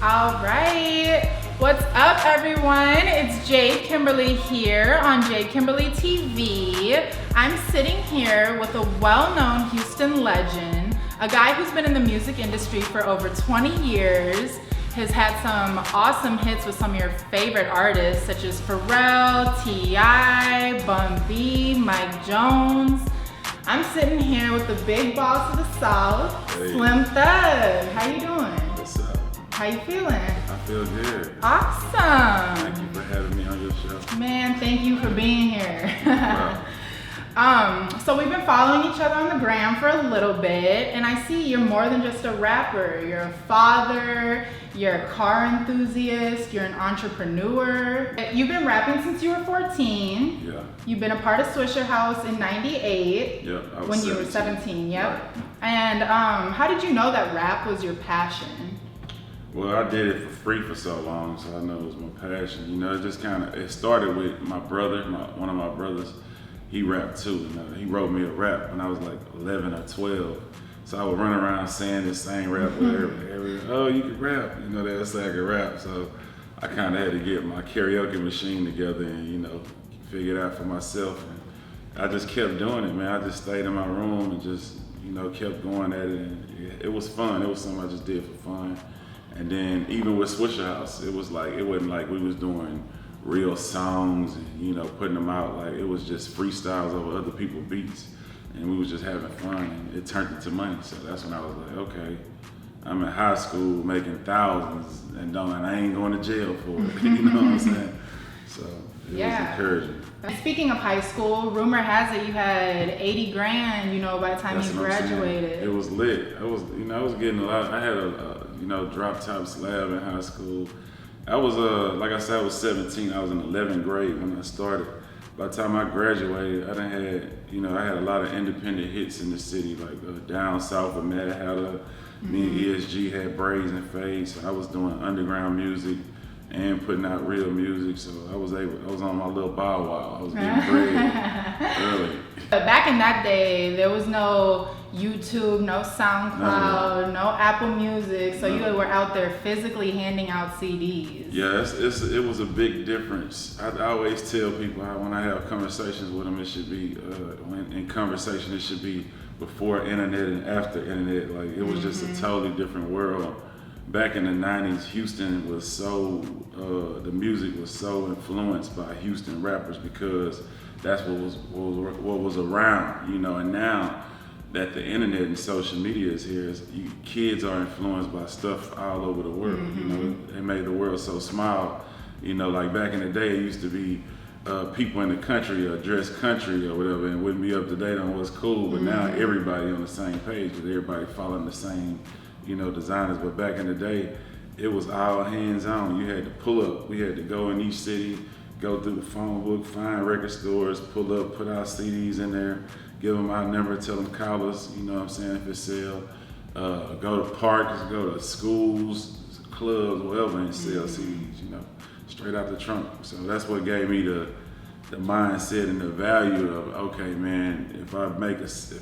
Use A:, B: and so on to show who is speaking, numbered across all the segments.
A: All right. What's up, everyone? It's Jade Kimberly here on Jade Kimberly TV. I'm sitting here with a well-known Houston legend, a guy who's been in the music industry for over 20 years, has had some awesome hits with some of your favorite artists such as Pharrell, T.I., Bun B, Mike Jones. I'm sitting here with the big boss of the South,
B: Hey.
A: Slim Thug. How you doing?
B: What's up?
A: How you feeling?
B: I feel good.
A: Awesome.
B: Thank you for having me on your show.
A: Man, thank you for being here.
B: Wow.
A: So we've been following each other on the gram for a little bit, and I see you're more than just a rapper. You're a father, you're a car enthusiast, you're an entrepreneur. You've been rapping since you were 14.
B: Yeah.
A: You've been a part of Swisher House in 98.
B: Yep. I was
A: When you were 17, yep.
B: Right.
A: And how did you know that rap was your passion?
B: Well, I did it for free for so long, so I know it was my passion. You know, it started with my brother, one of my brothers. He rapped too. You know, he wrote me a rap when I was like 11 or 12. So I would run around saying the same rap with everybody. Oh, you can rap. You know, they'll say I could rap. So I kind of had to get my karaoke machine together and, you know, figure it out for myself. And I just kept doing it, man. I just stayed in my room and just, you know, kept going at it. And it was fun. It was something I just did for fun. And then even with Swisher House, it wasn't like we was doing real songs and, you know, putting them out. Like, it was just freestyles over other people's beats. And we was just having fun, and it turned into money. So that's when I was like, okay, I'm in high school making thousands and I ain't going to jail for it. You know what I'm saying? So it was encouraging.
A: Speaking of high school, rumor has it you had 80 grand, you know, by the time
B: That's
A: you
B: what I'm saying.
A: graduated.
B: It was lit. I was getting a lot. I had a drop top slab in high school. I was, like I said, I was 17. I was in 11th grade when I started. By the time I graduated, I had a lot of independent hits in the city, like down south with Mad Hatter. Me and ESG had braids and fades. So I was doing underground music and putting out real music. So I was on my little bow wow. I was getting bread early.
A: But back in that day, there was no YouTube, no SoundCloud, no Apple Music. So you were out there physically handing out CDs.
B: Yeah, it was a big difference. I always tell people when I have conversations with them, it should be it should be before internet and after internet. Like, it was just a totally different world. Back in the 90s, Houston was the music was so influenced by Houston rappers because that's what was around, you know. And now that the internet and social media is here, kids are influenced by stuff all over the world. You know, they made the world so small. You know, like back in the day, it used to be people in the country or dressed country or whatever, and wouldn't be up to date on what's cool. But now everybody on the same page, with everybody following the same, you know, designers. But back in the day, it was all hands on. You had to pull up. We had to go in each city, go through the phone book, find record stores, pull up, put our CDs in there, give them our number, tell them call us, you know what I'm saying, if it's sale. Go to parks, go to schools, clubs, whatever, and sell CDs, you know, straight out the trunk. So that's what gave me the mindset and the value of, okay, man, if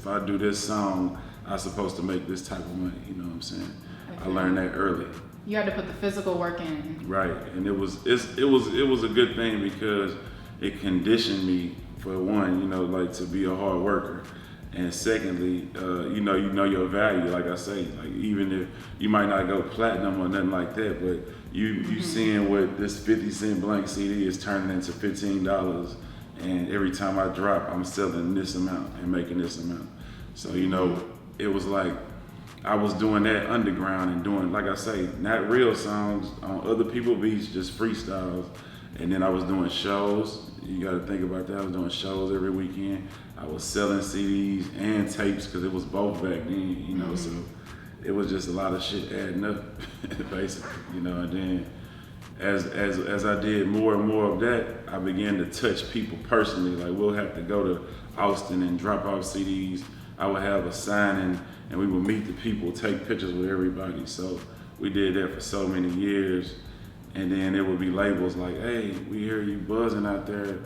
B: I do this song, I'm supposed to make this type of money, you know what I'm saying? Okay. I learned that early.
A: You had to put the physical work in.
B: Right, and it was a good thing because it conditioned me, for one, you know, like, to be a hard worker, and secondly, you know your value. Like I say, like, even if you might not go platinum or nothing like that, but you seeing what this 50-cent blank CD is turning into $15, and every time I drop, I'm selling this amount and making this amount. So, you know, it was like I was doing that underground and doing, like I say, not real songs on other people's beats, just freestyles. And then I was doing shows. You got to think about that. I was doing shows every weekend. I was selling CDs and tapes because it was both back then, you know. So it was just a lot of shit adding up, basically, you know. And then as I did more and more of that, I began to touch people personally. Like, we'll have to go to Austin and drop off CDs. I would have a signing, and we would meet the people, take pictures with everybody. So we did that for so many years. And then it would be labels like, hey, we hear you buzzing out there.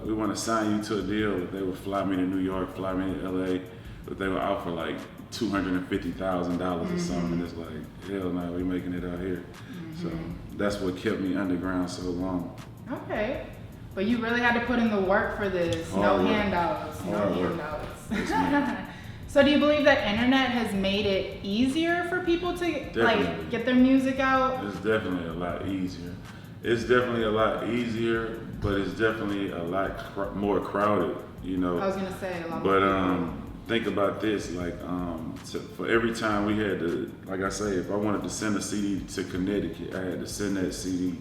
B: We want to sign you to a deal. But they would fly me to New York, fly me to LA. But they would offer like $250,000 or something, and it's like, hell no, we making it out here. So that's what kept me underground so long.
A: Okay. But you really had to put in the work for this.
B: Hard
A: no
B: work.
A: handouts.
B: Hard
A: No
B: work.
A: handouts.
B: Yes, ma'am.
A: So do you believe that internet has made it easier for people to
B: Definitely.
A: like get their music out?
B: It's definitely a lot easier. It's definitely a lot easier, but it's definitely a lot more crowded, you know.
A: I was gonna say a lot
B: But
A: more.
B: think about this, like for every time we had to, like I say, if I wanted to send a CD to Connecticut, I had to send that CD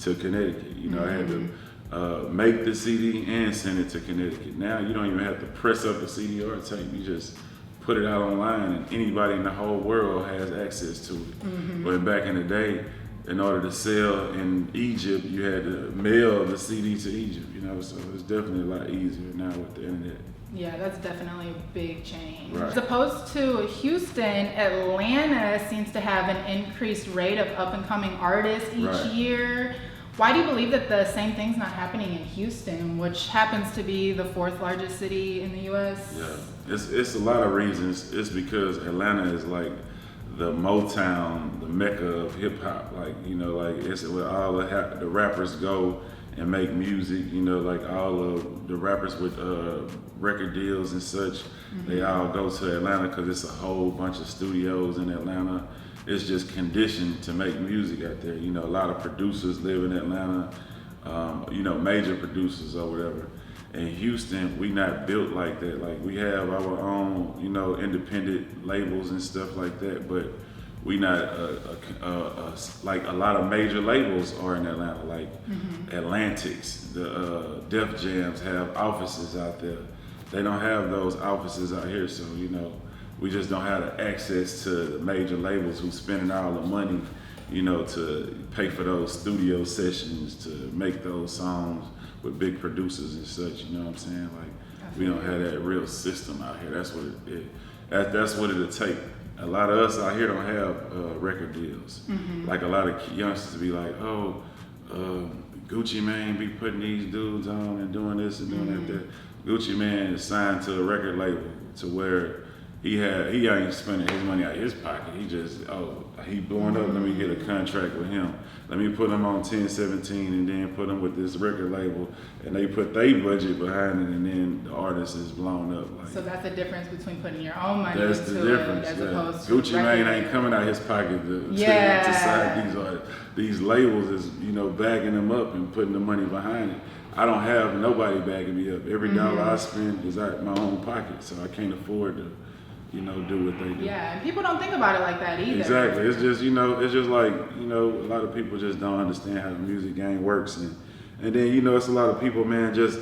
B: to Connecticut. You know, I had to make the CD and send it to Connecticut. Now you don't even have to press up a CD or a tape. You just put it out online, and anybody in the whole world has access to it. But back in the day, in order to sell in Egypt, you had to mail the CD to Egypt. You know, so it's definitely a lot easier now with the internet.
A: Yeah, that's definitely a big change.
B: Right.
A: As opposed to Houston, Atlanta seems to have an increased rate of up and coming artists each
B: Right.
A: year. Why do you believe that the same thing's not happening in Houston, which happens to be the 4th largest city in the US?
B: Yeah, it's a lot of reasons. It's because Atlanta is like the Motown, the mecca of hip hop. Like, you know, like it's where all the rappers go and make music. You know, like all of the rappers with record deals and such, they all go to Atlanta because it's a whole bunch of studios in Atlanta. It's just conditioned to make music out there. You know, a lot of producers live in Atlanta. You know, major producers or whatever. In Houston, we not built like that. Like we have our own, you know, independent labels and stuff like that, but we not like a lot of major labels are in Atlanta, like Atlantics, the Def Jams have offices out there. They don't have those offices out here, so you know, we just don't have the access to the major labels who's spending all the money, you know, to pay for those studio sessions, to make those songs with big producers and such, you know what I'm saying? Like, we don't have that real system out here. That's what that's what it'll take. A lot of us out here don't have record deals. Like a lot of youngsters be like, oh, Gucci Mane be putting these dudes on and doing this and doing that. Gucci Mane is signed to a record label to where he ain't spending his money out of his pocket. He just, he blowing up, let me get a contract with him. Let me put him on 1017 and then put him with this record label, and they put their budget behind it, and then the artist is blown up. Like,
A: So that's the difference between putting your own money
B: that's
A: into
B: the difference.
A: it as
B: Yeah.
A: opposed to
B: Gucci Mane
A: record.
B: ain't coming out his pocket to
A: Yeah.
B: sign these artists. These labels is, you know, bagging them up and putting the money behind it. I don't have nobody bagging me up. Every dollar I spend is out of my own pocket, so I can't afford to, you know, do what they do.
A: Yeah, and people don't think about it like that either.
B: Exactly. It's just, you know, it's just like, you know, a lot of people just don't understand how the music game works. And then, you know, it's a lot of people, man, just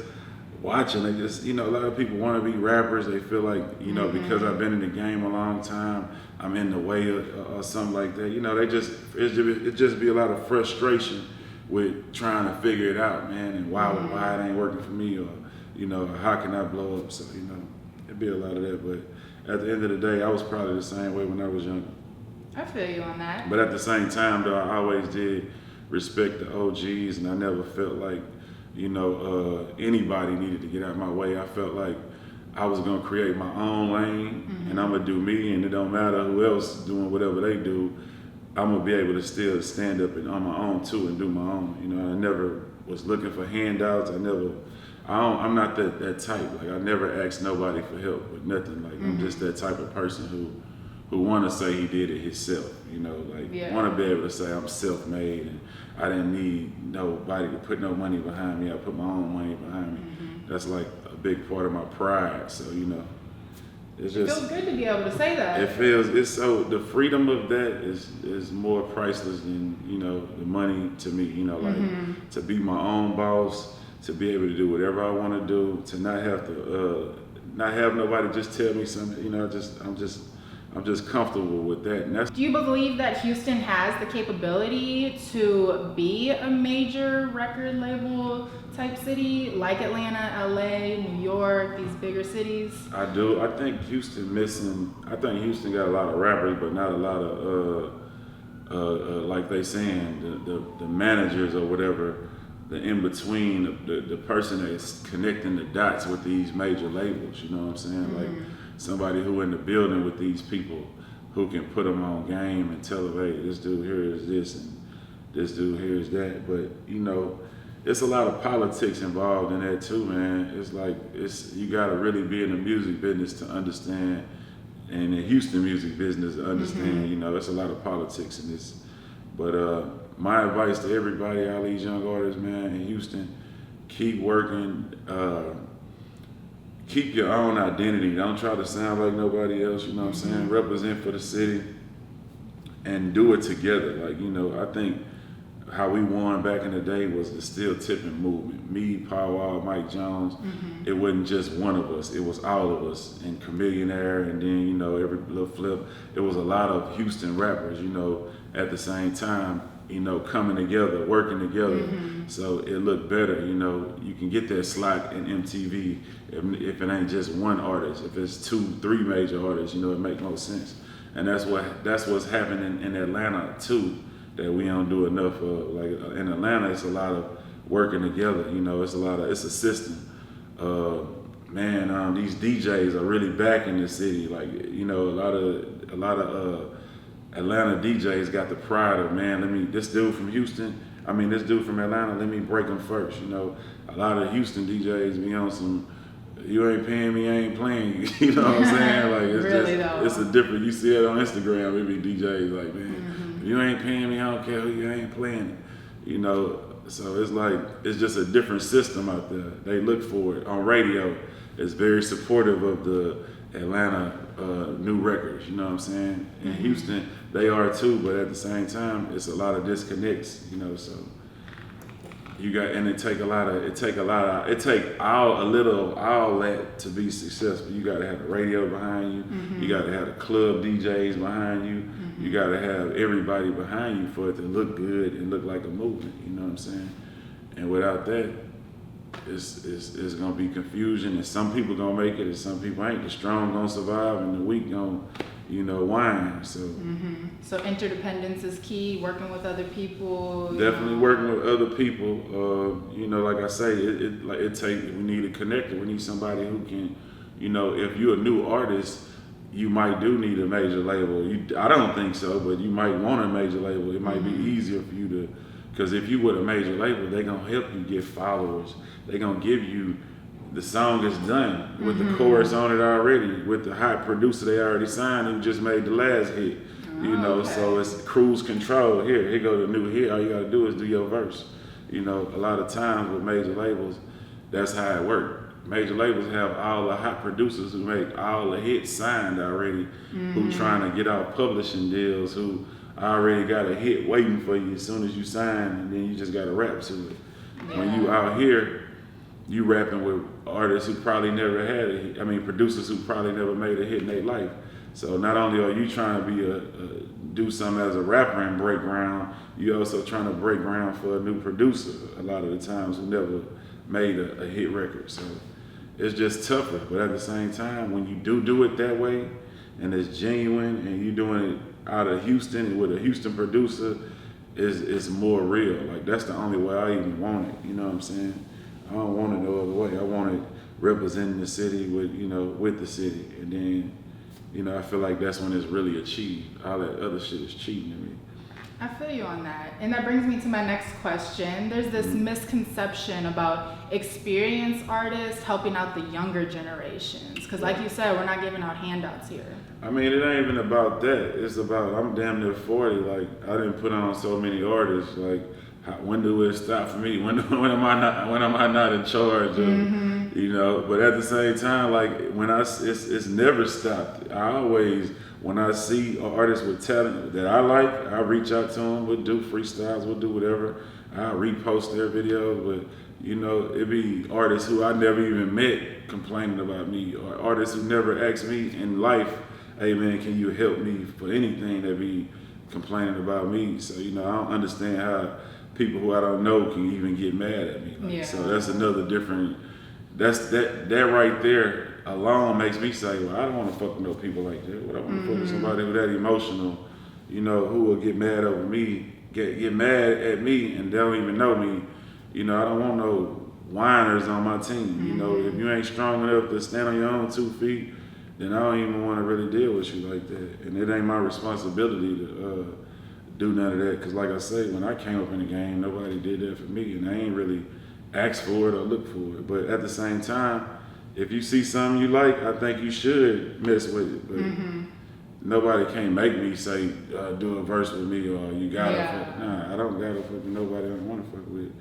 B: watching. They just, you know, a lot of people want to be rappers. They feel like, you know, because I've been in the game a long time, I'm in the way or something like that. You know, it just be a lot of frustration with trying to figure it out, man, and why it ain't working for me, or, you know, how can I blow up? So, you know, it'd be a lot of that. But at the end of the day, I was probably the same way when I was younger.
A: I feel you on that.
B: But at the same time, though, I always did respect the OGs, and I never felt like, you know, anybody needed to get out of my way. I felt like I was gonna create my own lane, and I'm gonna do me, and it don't matter who else doing whatever they do. I'm gonna be able to still stand up and on my own too and do my own. You know, I never was looking for handouts. I'm not that type. Like, I never asked nobody for help with nothing. Like, I'm just that type of person who want to say he did it himself. You know, like, want to be able to say I'm self-made and I didn't need nobody to put no money behind me. I put my own money behind me. That's like a big part of my pride. So, you know, it's
A: It
B: just,
A: feels good to be able to say that.
B: it's so, the freedom of that is more priceless than, you know, the money to me. You know, like, to be my own boss, to be able to do whatever I want to do, to not have to not have nobody just tell me something. You know, I'm just comfortable with that. And that's,
A: Do you believe that Houston has the capability to be a major record label type city like Atlanta, LA, New York, these bigger cities?
B: I do. I think Houston got a lot of rappers, but not a lot of like they saying the managers or whatever, the in between, the person that's connecting the dots with these major labels. You know what I'm saying? Like, somebody who in the building with these people who can put them on game and tell them, hey, this dude here is this and this dude here is that. But you know, it's a lot of politics involved in that too, man. It's like you gotta really be in the music business to understand, and the Houston music business to understand. You know, it's a lot of politics in this. But my advice to everybody, all these young artists, man, in Houston, keep working. Keep your own identity. Don't try to sound like nobody else. You know what I'm saying? Represent for the city, and do it together. Like, you know, I think how we won back in the day was the Still Tipping movement. Me, Paul Wall, Mike Jones. It wasn't just one of us. It was all of us. And Chameleonaire, and then, you know, every little flip. It was a lot of Houston rappers, you know, at the same time, you know, coming together, working together. So it looked better, you know. You can get that slot in MTV if it ain't just one artist. If it's 2, 3 major artists, you know, it make more sense. And that's what's happening in Atlanta too, that we don't do enough of. Like in Atlanta, it's a lot of working together. You know, it's a system. These DJs are really back in the city. Like, you know, a lot of Atlanta DJs got the pride of, man, this dude from Atlanta, let me break him first. You know, a lot of Houston DJs be on some, you ain't paying me, I ain't playing you. You know what I'm saying? Like, it's
A: really
B: it's a different, you see it on Instagram, it be DJs like, man, you ain't paying me, I don't care who you ain't playing it. You know, so it's like, it's just a different system out there. They look for it. On radio, it's very supportive of the Atlanta new records, you know what I'm saying? In Houston, they are too, but at the same time, it's a lot of disconnects, you know, so it take a little of all that to be successful. You gotta have the radio behind you, you gotta have the club DJs behind you, you gotta have everybody behind you for it to look good and look like a movement, you know what I'm saying? And without that, it's gonna be confusion, and some people gonna make it and some people ain't. The strong gonna survive and the weak gonna, you know, whine. So
A: So interdependence is key, working with other people.
B: Definitely working with other people. You know, like I say, we need a connector. We need somebody who can, you know, if you're a new artist, you might do need a major label. I don't think so, but you might want a major label. It might be easier for you to, because if you with a major label, they're gonna help you get followers. They're gonna give you, the song is done with the chorus on it already, with the hot producer they already signed who just made the last hit. You know, so it's cruise control. Here go the new hit. All you gotta do is do your verse. You know, a lot of times with major labels, that's how it works. Major labels have all the hot producers who make all the hits signed already, who trying to get out publishing deals, who already got a hit waiting for you as soon as you sign, and then you just gotta rap to it. When you out here, you rapping with artists who probably never had a hit. I mean, producers who probably never made a hit in their life. So not only are you trying to be do something as a rapper and break ground, you also trying to break ground for a new producer a lot of the times who never made a hit record. So it's just tougher. But at the same time, when you do it that way, and it's genuine, and you doing it out of Houston with a Houston producer, it's more real. Like, that's the only way I even want it. You know what I'm saying? I don't want it no other way. I want it representing the city with the city, and then, you know, I feel like that's when it's really achieved. All that other shit is cheating to me.
A: I feel you on that. And that brings me to my next question. There's this misconception about experienced artists helping out the younger generations. Because like you said, we're not giving out handouts here.
B: I mean, it ain't even about that. It's about, I'm damn near 40. Like, I didn't put on so many artists. Like, when do it stop for me? When am I not in charge of, you know? But at the same time, like, it's never stopped. I always, when I see an artist with talent that I like, I reach out to them. We'll do freestyles, we'll do whatever. I repost their videos, but you know, it be artists who I never even met complaining about me, or artists who never asked me in life, hey man, can you help me for anything, that be complaining about me. So, you know, I don't understand how people who I don't know can even get mad at me. Like, so that's another different, that right there alone makes me say, well, I don't want to fuck with no people like that. What I want to fuck with somebody who that emotional, you know, who will get mad over me, get mad at me and don't even know me. You know, I don't want no whiners on my team. You know, if you ain't strong enough to stand on your own 2 feet, then I don't even want to really deal with you like that. And it ain't my responsibility to do none of that. Cause like I say, when I came up in the game, nobody did that for me, and I ain't really asked for it or look for it. But at the same time, if you see something you like, I think you should mess with it. But nobody can't make me say, do a verse with me, or you gotta fuck. Nah, I don't gotta fuck with nobody I don't wanna fuck with.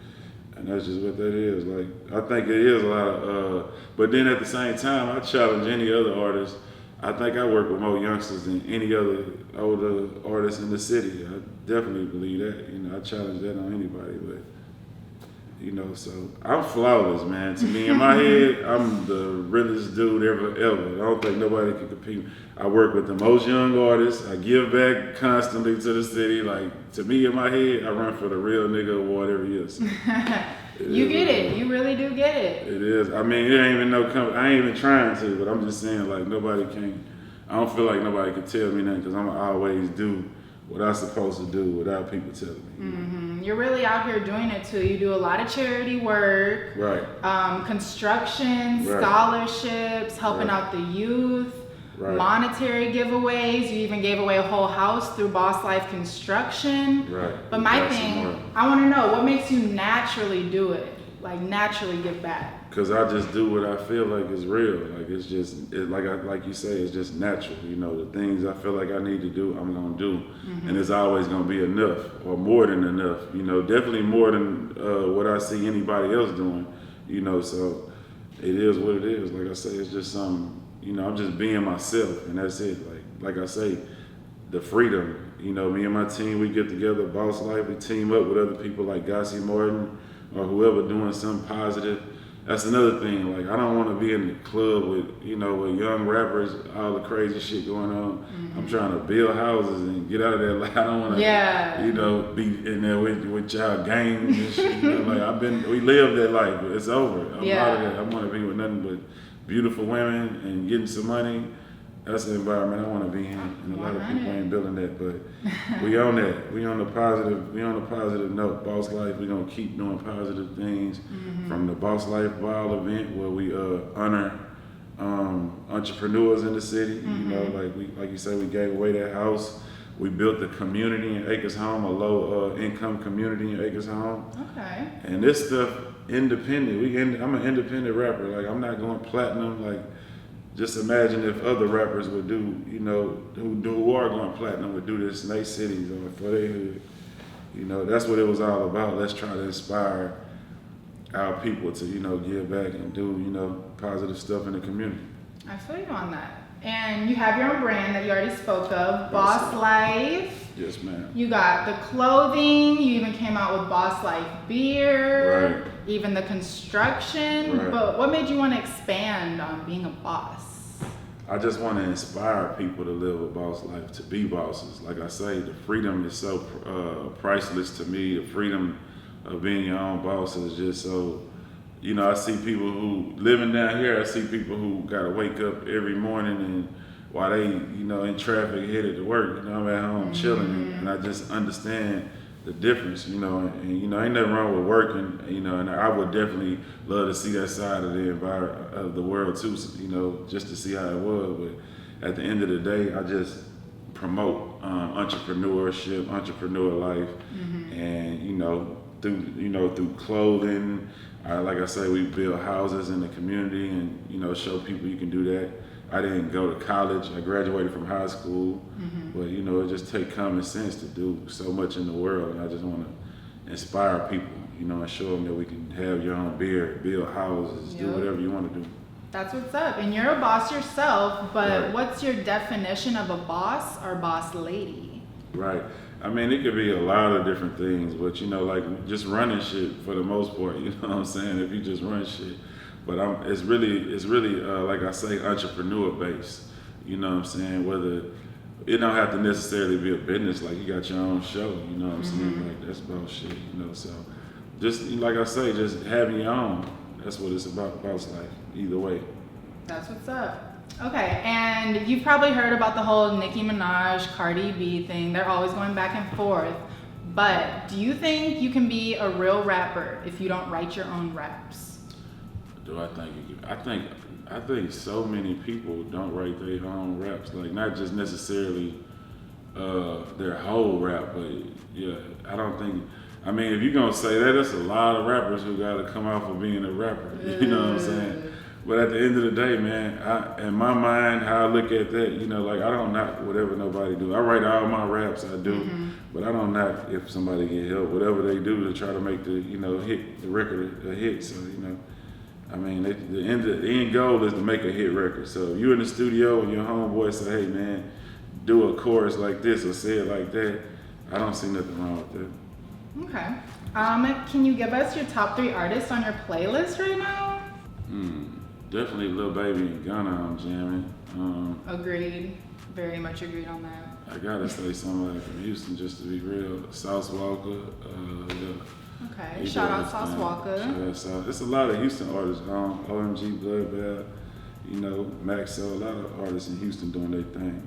B: And that's just what that is. Like, I think it is a lot of, but then at the same time, I challenge any other artist. I think I work with more youngsters than any other older artist in the city. I definitely believe that. You know, I challenge that on anybody, but you know, so I'm flawless, man. To me, in my head, I'm the realest dude ever. I don't think nobody can compete. I work with the most young artists. I give back constantly to the city. Like, to me, in my head, I run for the Real Nigga Award every year. So
A: you get it. You really do get it.
B: It is. I mean, it ain't even I ain't even trying to, but I'm just saying, like, nobody can. I don't feel like nobody can tell me nothing because I'm always do what I'm supposed to do without people telling me. You know?
A: You're really out here doing it too. You do a lot of charity work,
B: right?
A: Construction, scholarships, helping out the youth, monetary giveaways. You even gave away a whole house through Boss Life Construction.
B: Right.
A: But my thing, I want to know what makes you naturally do it, like naturally give back.
B: Cause I just do what I feel like is real. Like it's just, like you say, it's just natural. You know, the things I feel like I need to do, I'm gonna do, and it's always gonna be enough or more than enough. You know, definitely more than what I see anybody else doing. You know, so it is what it is. Like I say, it's just something. You know, I'm just being myself, and that's it. Like I say, the freedom. You know, me and my team, we get together, Boss Life, we team up with other people like Gossie Martin or whoever doing something positive. That's another thing. Like, I don't want to be in the club with, you know, with young rappers, all the crazy shit going on. I'm trying to build houses and get out of there. Like, I don't want to, you know, be in there with y'all gangs and shit. You know, like, we lived that life, but it's over. I'm out of that. I want to be with nothing but beautiful women and getting some money. That's the environment I want to be in, and a lot of people ain't building that, but we on that. We on the positive note. Boss Life, we gonna keep doing positive things. From the Boss Life Ball event where we honor entrepreneurs in the city. You know, like you say, we gave away that house. We built the community in Acres Home, a low income community in Acres Home.
A: Okay.
B: And this stuff independent. I'm an independent rapper. Like, I'm not going platinum. Like, just imagine if other rappers would do, you know, who are going platinum would do this in their cities or for their hood. You know, that's what it was all about. Let's try to inspire our people to, you know, give back and do, you know, positive stuff in the community.
A: I feel you on that. And you have your own brand that you already spoke of, Boss Life.
B: Yes, ma'am.
A: You got the clothing. You even came out with Boss Life beer.
B: Right.
A: Even the construction.
B: Right.
A: But what made you want to expand on being a boss?
B: I just want to inspire people to live a boss life, to be bosses. Like I say, the freedom is so priceless to me. The freedom of being your own boss is just so, you know, I see people who living down here, I see people who got to wake up every morning and while they, you know, in traffic headed to work, you know, I'm at home chilling, and I just understand the difference, you know, and you know, ain't nothing wrong with working, you know, and I would definitely love to see that side of the environment of the world too, you know, just to see how it was. But at the end of the day, I just promote entrepreneurship, entrepreneur life, and you know, through clothing. Like I say, we build houses in the community, and you know, show people you can do that. I didn't go to college. I graduated from high school, but you know, it just take common sense to do so much in the world. And I just want to inspire people, you know, and show them that we can have your own beer, build houses, do whatever you want to do.
A: That's what's up. And you're a boss yourself, but what's your definition of a boss or boss lady?
B: Right. I mean, it could be a lot of different things, but you know, like just running shit for the most part. You know what I'm saying? If you just run shit. But it's really like I say, entrepreneur based. You know what I'm saying? Whether it don't have to necessarily be a business. Like, you got your own show. You know what I'm saying? Like, that's about shit. You know, so just like I say, just having your own. That's what it's about. Boss life. Either way.
A: That's what's up. Okay, and you've probably heard about the whole Nicki Minaj, Cardi B thing. They're always going back and forth. But do you think you can be a real rapper if you don't write your own raps?
B: Do I think you can? I think I think so many people don't write their own raps, like not just necessarily their whole rap, but yeah, I don't think. I mean, if you're gonna say that, that's a lot of rappers who gotta come out for being a rapper. You know what I'm saying? But at the end of the day, man, in my mind, how I look at that, you know, like I don't knock whatever nobody do. I write all my raps, I do, but I don't knock if somebody get help, whatever they do to try to make the, you know, hit the record a hit. So you know, I mean, the end goal is to make a hit record. So if you're in the studio and your homeboy say, hey man, do a chorus like this or say it like that, I don't see nothing wrong with that.
A: Okay. Can you give us your top 3 artists on your playlist right now?
B: Definitely Lil Baby and Gunna I'm jamming.
A: Agreed. Very much agreed on that.
B: I gotta say somebody from Houston just to be real. Sauce Walker. Yeah.
A: Okay. Shout out Sauce Walker.
B: It's a lot of Houston artists. OMG, Bloodbath, you know, Maxo, a lot of artists in Houston doing their thing.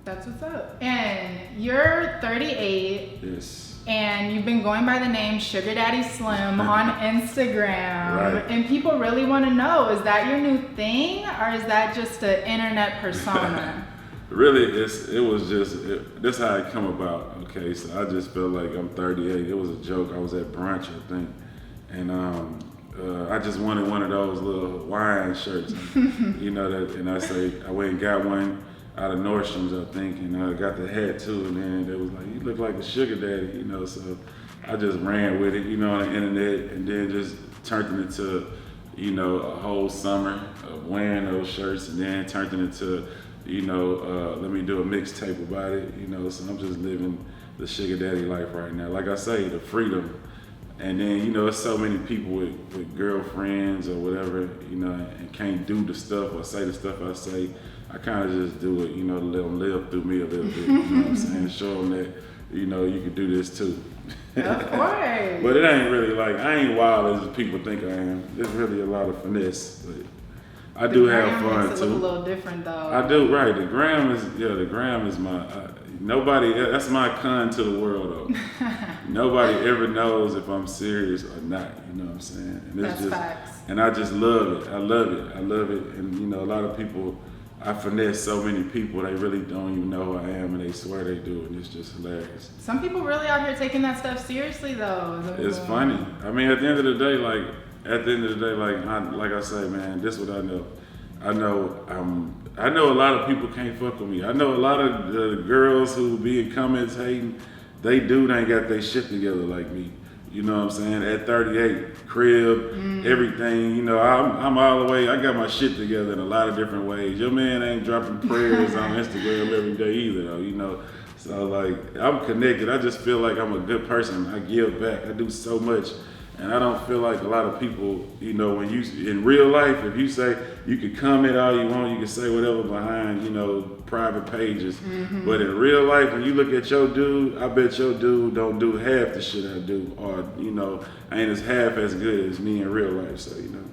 A: That's what's up. And you're 38.
B: Yes.
A: And you've been going by the name Sugar Daddy Slim on Instagram.
B: Right.
A: And people really want to know, is that your new thing or is that just an internet persona?
B: Really, it was just, this how it come about, okay? So I just felt like I'm 38. It was a joke. I was at brunch, I think. And I just wanted one of those little wine shirts, you know, and I went and got one out of Nordstrom's, I think, and I got the hat too, and then they was like, you look like a sugar daddy, you know, so I just ran with it, you know, on the internet, and then just turned it into, you know, a whole summer of wearing those shirts, and then turned it into, you know, let me do a mixtape about it, you know, so I'm just living the sugar daddy life right now. Like I say, the freedom. And then, you know, there's so many people with girlfriends or whatever, you know, and can't do the stuff or say the stuff I say. I kind of just do it, you know, to let them live through me a little bit, you know what I'm saying? Show them that, you know, you can do this too.
A: Of course.
B: But it ain't really like, I ain't wild as people think I am. There's really a lot of finesse, but I do have fun
A: makes
B: too.
A: It look a little different though.
B: I do, right. The gram is my, that's my con to the world though. Nobody ever knows if I'm serious or not, you know what I'm saying? And
A: That's facts.
B: And I just love it. I love it. And you know, a lot of people, I finesse so many people, they really don't even know who I am, and they swear they do, and it's just hilarious.
A: Some people really out here taking that stuff seriously, though.
B: It's funny. I mean, at the end of the day, like I say, man, this is what I know. I know a lot of people can't fuck with me. I know a lot of the girls who be in comments hating, they ain't got their shit together like me. You know what I'm saying? At 38, crib, everything, you know, I'm all the way, I got my shit together in a lot of different ways. Your man ain't dropping prayers on Instagram every day either, though, you know. So, like, I'm connected. I just feel like I'm a good person. I give back. I do so much. And I don't feel like a lot of people, you know, when you, in real life, if you say, you can comment all you want, you can say whatever behind, you know, private pages. But in real life, when you look at your dude, I bet your dude don't do half the shit I do, or, you know, ain't as half as good as me in real life. So, you know,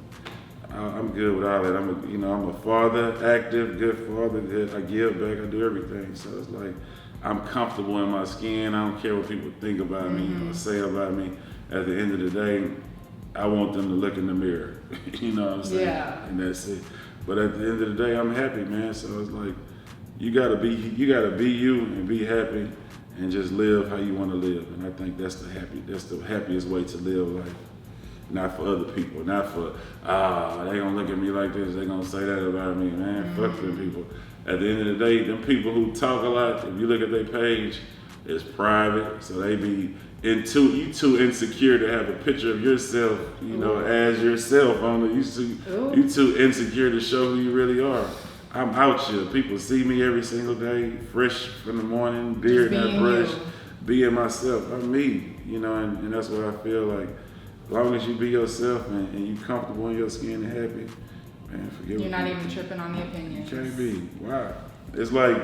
B: I'm good with all that. I'm a father, active, good father, good. I give back, I do everything. So it's like, I'm comfortable in my skin. I don't care what people think about me or say about me. At the end of the day, I want them to look in the mirror. You know what I'm saying?
A: Yeah.
B: And that's it. But at the end of the day, I'm happy, man. So it's like, you gotta be you and be happy and just live how you want to live. And I think that's the happiest way to live life. Not for other people, not for, they gonna look at me like this, they gonna say that about me, man. Fuck them people. At the end of the day, them people who talk a lot, if you look at their page, it's private, so they be you too insecure to have a picture of yourself, you know, as yourself on the, you too insecure to show who you really are. I'm out here. People see me every single day, fresh from the morning, beard not brushed, being myself. I'm me, you know, and that's what I feel like. As long as you be yourself and you comfortable in your skin and happy, man, forget
A: You're not even tripping on the opinions.
B: You can't be. Wow. It's like,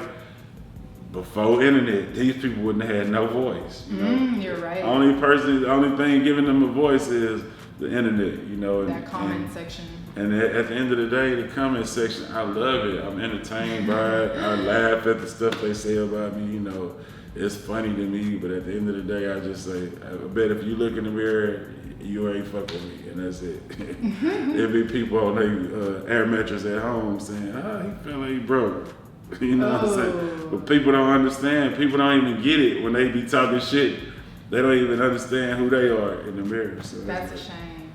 B: before internet, these people wouldn't have had no voice. You know?
A: You're right.
B: The only thing giving them a voice is the internet, you know.
A: That comment section.
B: And at the end of the day, the comment section, I love it. I'm entertained by it. I laugh at the stuff they say about me, you know. it's funny to me, but at the end of the day, I just say, I bet if you look in the mirror, you ain't fucking with me, and that's it. There be people on their air mattress at home saying, he feel like he broke. You know what I'm saying? But people don't understand. People don't even get it when they be talking shit. They don't even understand who they are in the mirror. So
A: that's a shame.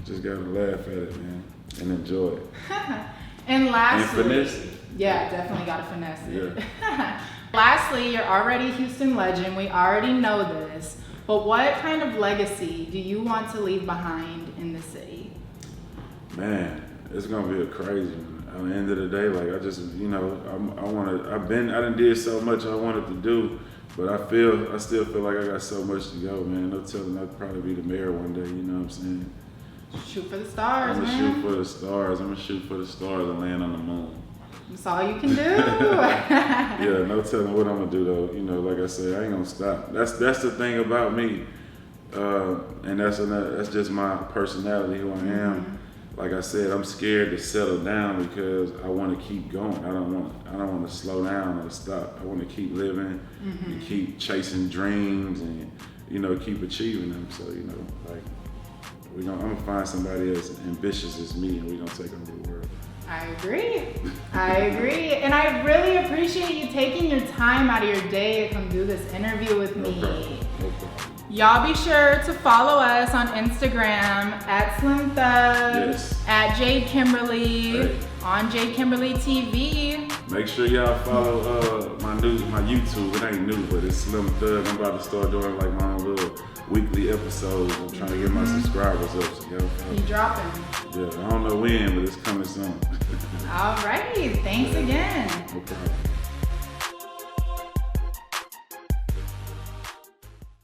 B: Just gotta laugh at it, man, and enjoy it.
A: And lastly,
B: and finesse it.
A: Yeah, definitely gotta finesse it.
B: Yeah.
A: Lastly, you're already a Houston legend. We already know this. But what kind of legacy do you want to leave behind in the city?
B: Man, it's gonna be a crazy one. At the end of the day, like I just, I done did so much I wanted to do, but I still feel like I got so much to go, man. No telling, I'd probably be the mayor one day. You know what I'm saying?
A: Shoot for the stars,
B: I'm gonna
A: man.
B: shoot for the stars. I'm gonna shoot for the stars and land on the moon.
A: That's all you can do.
B: Yeah, no telling what I'm gonna do though. You know, like I said, I ain't gonna stop. That's the thing about me, and that's just my personality, who I am. Like I said, I'm scared to settle down because I want to keep going. I don't want to slow down or stop. I want to keep living and keep chasing dreams and keep achieving them. So like I'm gonna find somebody as ambitious as me, and we're gonna take over the world.
A: I agree. And I really appreciate you taking your time out of your day to come do this interview with me.
B: No problem.
A: Y'all be sure to follow us on Instagram at Slim Thug,
B: Yes.
A: at Jade Kimberly,
B: Right.
A: on Jade Kimberly TV.
B: Make sure y'all follow my YouTube. It ain't new, but it's Slim Thug. I'm about to start doing like my own little weekly episodes. I'm trying to get my subscribers up. So y'all follow.
A: You dropping.
B: Yeah, I don't know when, but it's coming soon.
A: All righty. Thanks again.
B: No problem.